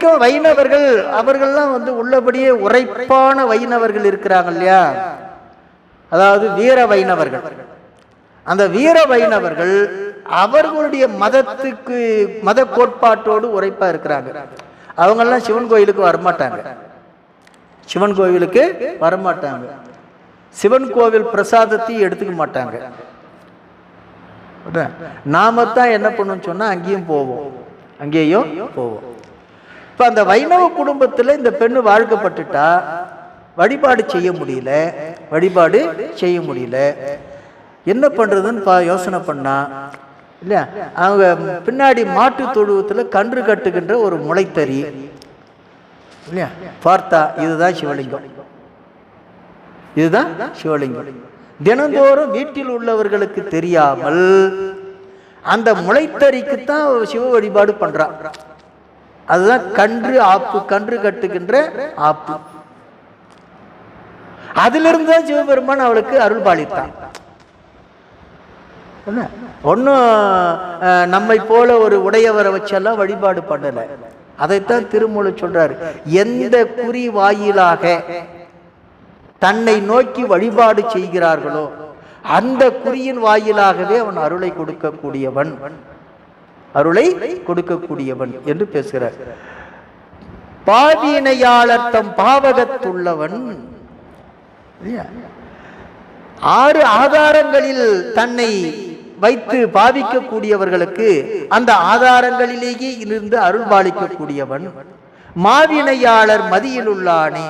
இன்றைக்கும் வைணவர்கள் அவர்கள்லாம் உள்ளபடியே உரைப்பான வைணவர்கள் இருக்கிறாங்க இல்லையா, அதாவது வீர வைணவர்கள். அந்த வீர வைணவர்கள் அவர்களுடைய மதத்துக்கு மத கோட்பாட்டோடு உரைப்பா இருக்கிறாங்க. அவங்கெல்லாம் சிவன் கோயிலுக்கு வரமாட்டாங்க, சிவன் கோவிலுக்கு வரமாட்டாங்க, சிவன் கோவில் பிரசாதத்தையும் எடுத்துக்க மாட்டாங்க. நாம தான் என்ன பண்ணணும் சொன்னா அங்கேயும் போவோம், அங்கேயும் போவோம். இப்ப அந்த வைணவ குடும்பத்துல இந்த பெண்ணு வாழ்க்கப்பட்டுட்டா வழிபாடு செய்ய முடியல, வழிபாடு செய்ய முடியல. என்ன பண்றதுன்னு யோசனை பண்ணா இல்லையா, அவங்க பின்னாடி மாட்டு தொழுவத்துல கன்று கட்டுகின்ற ஒரு முளைத்தறி இல்லையா பார்த்தா, இதுதான் சிவலிங்கம், இதுதான் சிவலிங்கம். தினந்தோறும் வீட்டில் உள்ளவர்களுக்கு தெரியாமல் அந்த முளைத்தறிக்குத்தான் சிவ வழிபாடு பண்றான். அதுதான் கன்று ஆப்பு, கன்று கட்டுகின்ற ஆப்பு. அதிலிருந்து தான் சிவபெருமான் அவளுக்கு அருள் பாலித்தான். ஒன்னும் நம்மை போல ஒரு உடையவரை வச்செல்லாம் வழிபாடு பண்ணல. அதைத்தான் திருமூல சொல்றாரு, எந்த குறி வாயிலாக தன்னை நோக்கி வழிபாடு செய்கிறார்களோ அந்த குறியின் வாயிலாகவே அவன் அருளை கொடுக்கக்கூடியவன், அருளை கொடுக்கக்கூடியவன் என்று பேசுகிறார். பாவினையாளர் தம் பாவகத்துள்ளவன். 6 ஆதாரங்களில் தன்னை வைத்து பாவிக்கக்கூடியவர்களுக்கு அந்த ஆதாரங்களிலேயே இருந்து அருள் பாலிக்கக்கூடியவன். மாவினையாளர் மதியில் உள்ளானே,